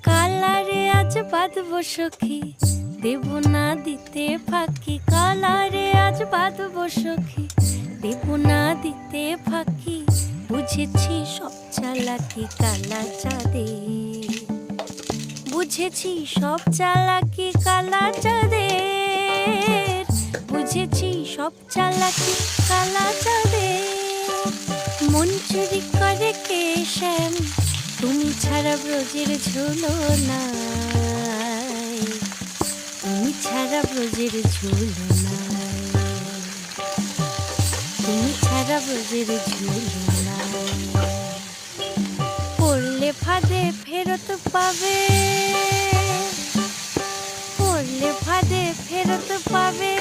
কালারে আজ বাঁধবো সখী, দেব না দিতে ফাঁকি। কালারে আজ বাঁধবো সখী, দেব না দিতে ফাঁকি। বুঝেছি সব চালাকি কালা চাঁদে, বুঝেছি সব চালাকি কালা চাঁদের, বুঝেছি সব চালাকি কালা চাঁদের। মন চুরি করে কে শ্যাম, তুমি ছাড়া ব্রজের ঝুলনায়, তুমি ছাড়া ব্রজের ঝুলনায়, তুমি ছাড়া ব্রজের ঝুলনায়। পড়লে ফাঁদে ফেরত পাবে, পড়লে ফাঁদে ফেরত পাবে।